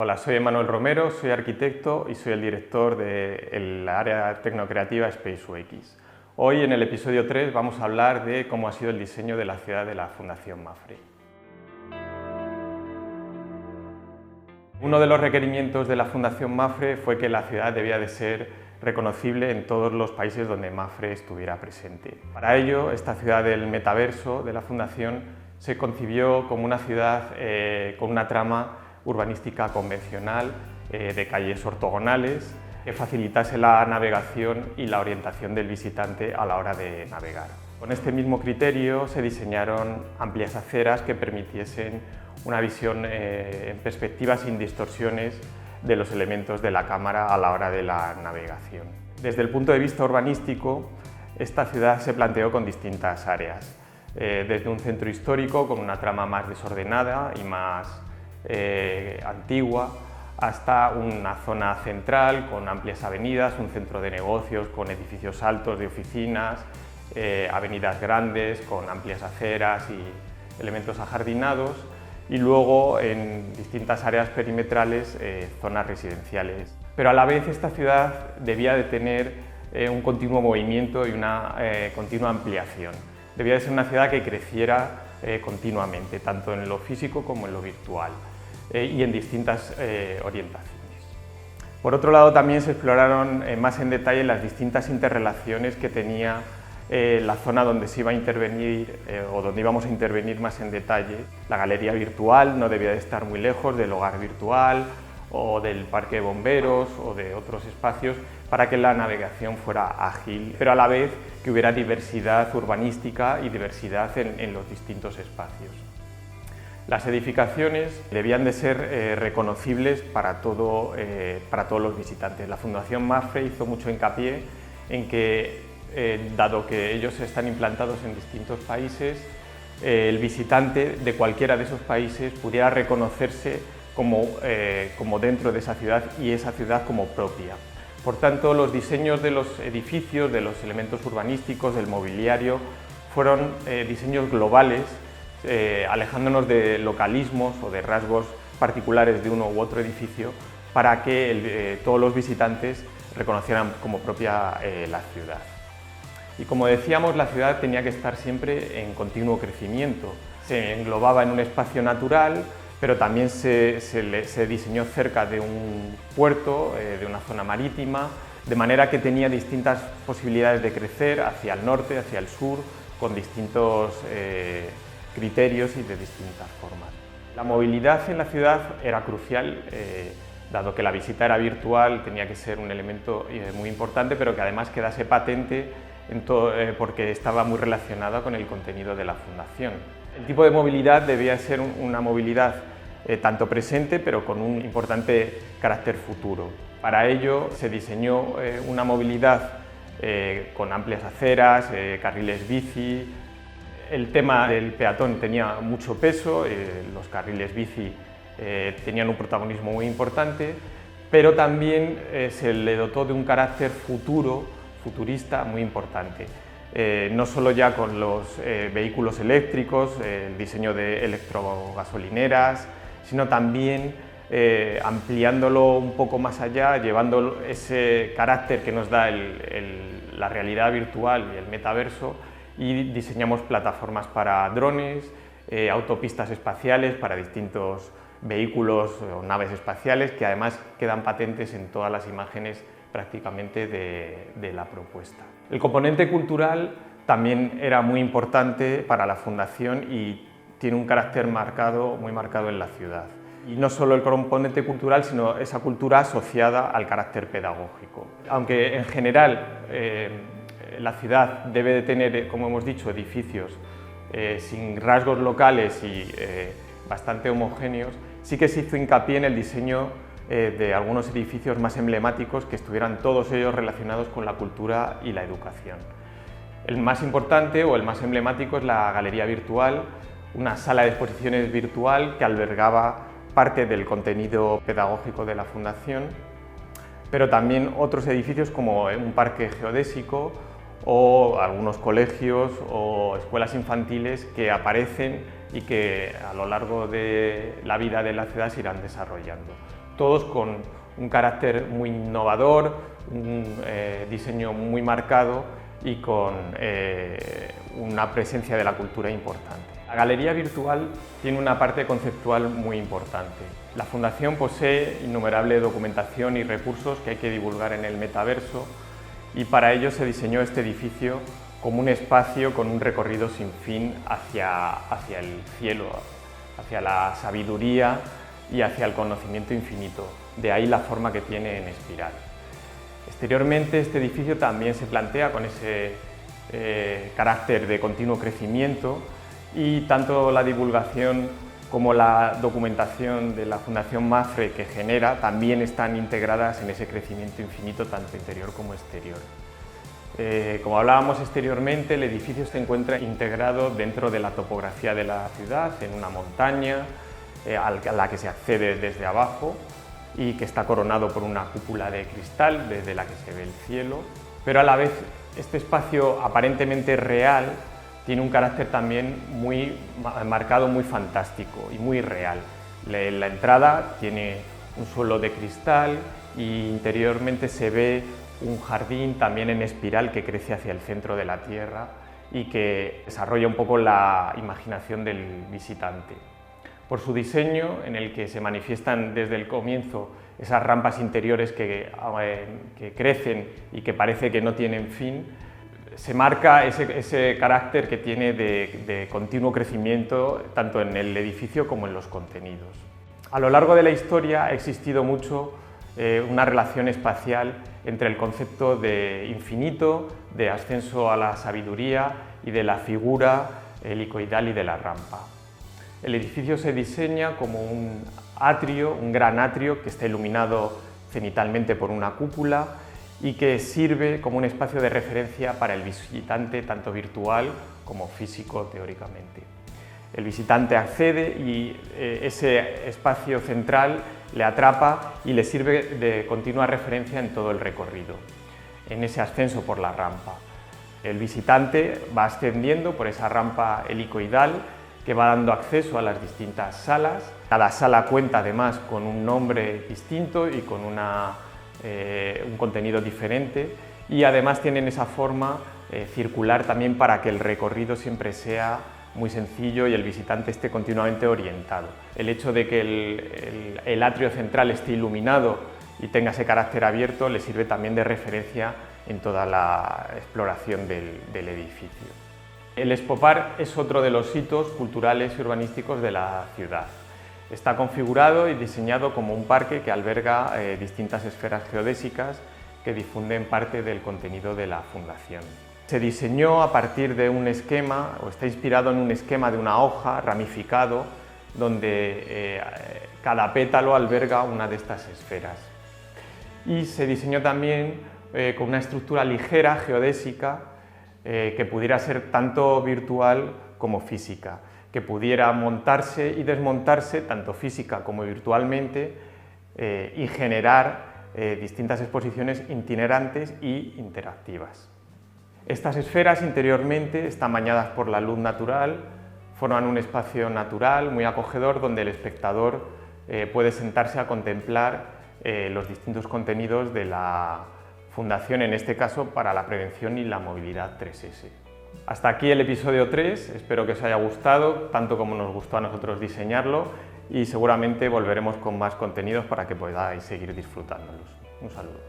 Hola, soy Emanuel Romero, soy arquitecto y soy el director del área tecnocreativa SpaceUX. Hoy, en el episodio 3, vamos a hablar de cómo ha sido el diseño de la ciudad de la Fundación MAFRE. Uno de los requerimientos de la Fundación MAFRE fue que la ciudad debía de ser reconocible en todos los países donde MAFRE estuviera presente. Para ello, esta ciudad del metaverso de la Fundación se concibió como una ciudad con una trama urbanística convencional, de calles ortogonales, que facilitase la navegación y la orientación del visitante a la hora de navegar. Con este mismo criterio se diseñaron amplias aceras que permitiesen una visión en perspectiva sin distorsiones de los elementos de la cámara a la hora de la navegación. Desde el punto de vista urbanístico, esta ciudad se planteó con distintas áreas, desde un centro histórico con una trama más desordenada y más antigua, hasta una zona central con amplias avenidas, un centro de negocios con edificios altos de oficinas, avenidas grandes con amplias aceras y elementos ajardinados, y luego en distintas áreas perimetrales zonas residenciales. Pero a la vez esta ciudad debía de tener un continuo movimiento y una continua ampliación. Debía de ser una ciudad que creciera continuamente, tanto en lo físico como en lo virtual, y en distintas orientaciones. Por otro lado, también se exploraron más en detalle las distintas interrelaciones que tenía la zona donde se iba a intervenir o donde íbamos a intervenir más en detalle. La galería virtual no debía de estar muy lejos del hogar virtual o del parque de bomberos o de otros espacios, para que la navegación fuera ágil, pero a la vez que hubiera diversidad urbanística y diversidad en los distintos espacios. Las edificaciones debían de ser reconocibles para todos los visitantes. La Fundación MAFRE hizo mucho hincapié en que, dado que ellos están implantados en distintos países, el visitante de cualquiera de esos países pudiera reconocerse como dentro de esa ciudad y esa ciudad como propia. Por tanto, los diseños de los edificios, de los elementos urbanísticos, del mobiliario, fueron diseños globales, alejándonos de localismos o de rasgos particulares de uno u otro edificio, para que todos los visitantes reconocieran como propia la ciudad. Y como decíamos, la ciudad tenía que estar siempre en continuo crecimiento. Se englobaba en un espacio natural, pero también se diseñó cerca de un puerto, de una zona marítima, de manera que tenía distintas posibilidades de crecer hacia el norte, hacia el sur, con distintos criterios y de distintas formas. La movilidad en la ciudad era crucial, dado que la visita era virtual, tenía que ser un elemento muy importante, pero que además quedase patente porque estaba muy relacionada con el contenido de la Fundación. El tipo de movilidad debía ser una movilidad tanto presente, pero con un importante carácter futuro. Para ello se diseñó una movilidad con amplias aceras, carriles bici. El tema del peatón tenía mucho peso, los carriles bici tenían un protagonismo muy importante, pero también se le dotó de un carácter futurista muy importante. No solo ya con los vehículos eléctricos, el diseño de electrogasolineras, sino también ampliándolo un poco más allá, llevando ese carácter que nos da la realidad virtual y el metaverso, y diseñamos plataformas para drones, autopistas espaciales para distintos vehículos o naves espaciales, que además quedan patentes en todas las imágenes prácticamente de la propuesta. El componente cultural también era muy importante para la Fundación y tiene un carácter muy marcado en la ciudad. Y no solo el componente cultural, sino esa cultura asociada al carácter pedagógico. Aunque en general la ciudad debe de tener, como hemos dicho, edificios sin rasgos locales y bastante homogéneos, sí que se hizo hincapié en el diseño de algunos edificios más emblemáticos que estuvieran todos ellos relacionados con la cultura y la educación. El más importante o el más emblemático es la Galería Virtual, una sala de exposiciones virtual que albergaba parte del contenido pedagógico de la Fundación, pero también otros edificios como un parque geodésico o algunos colegios o escuelas infantiles que aparecen y que a lo largo de la vida de la ciudad se irán desarrollando. todos con un carácter muy innovador, un diseño muy marcado y con una presencia de la cultura importante. La galería virtual tiene una parte conceptual muy importante. La Fundación posee innumerable documentación y recursos que hay que divulgar en el metaverso, y para ello se diseñó este edificio como un espacio con un recorrido sin fin hacia el cielo, hacia la sabiduría y hacia el conocimiento infinito. De ahí la forma que tiene en espiral. Exteriormente, este edificio también se plantea con ese carácter de continuo crecimiento, y tanto la divulgación como la documentación de la Fundación MAFRE que genera también están integradas en ese crecimiento infinito, tanto interior como exterior. Como hablábamos exteriormente, el edificio se encuentra integrado dentro de la topografía de la ciudad, en una montaña a la que se accede desde abajo y que está coronado por una cúpula de cristal desde la que se ve el cielo, pero a la vez este espacio aparentemente real tiene un carácter también muy marcado, muy fantástico y muy real. La entrada tiene un suelo de cristal y interiormente se ve un jardín también en espiral que crece hacia el centro de la Tierra y que desarrolla un poco la imaginación del visitante. Por su diseño, en el que se manifiestan desde el comienzo esas rampas interiores que crecen y que parece que no tienen fin, se marca ese carácter que tiene de continuo crecimiento tanto en el edificio como en los contenidos. A lo largo de la historia ha existido mucho una relación espacial entre el concepto de infinito, de ascenso a la sabiduría y de la figura helicoidal y de la rampa. El edificio se diseña como un atrio, un gran atrio que está iluminado cenitalmente por una cúpula y que sirve como un espacio de referencia para el visitante, tanto virtual como físico teóricamente. El visitante accede y ese espacio central le atrapa y le sirve de continua referencia en todo el recorrido, en ese ascenso por la rampa. El visitante va ascendiendo por esa rampa helicoidal que va dando acceso a las distintas salas. Cada sala cuenta además con un nombre distinto y con un contenido diferente, y además tienen esa forma circular también para que el recorrido siempre sea muy sencillo y el visitante esté continuamente orientado. El hecho de que el atrio central esté iluminado y tenga ese carácter abierto le sirve también de referencia en toda la exploración del edificio. El Expopar es otro de los hitos culturales y urbanísticos de la ciudad. Está configurado y diseñado como un parque que alberga distintas esferas geodésicas que difunden parte del contenido de la Fundación. Se diseñó a partir de un esquema, o está inspirado en un esquema de una hoja ramificado, donde cada pétalo alberga una de estas esferas. Y se diseñó también con una estructura ligera geodésica que pudiera ser tanto virtual como física, que pudiera montarse y desmontarse tanto física como virtualmente y generar distintas exposiciones itinerantes y interactivas. Estas esferas interiormente están bañadas por la luz natural, forman un espacio natural muy acogedor donde el espectador puede sentarse a contemplar los distintos contenidos de la Fundación, en este caso para la prevención y la movilidad 3S. Hasta aquí el episodio 3, espero que os haya gustado, tanto como nos gustó a nosotros diseñarlo, y seguramente volveremos con más contenidos para que podáis seguir disfrutándolos. Un saludo.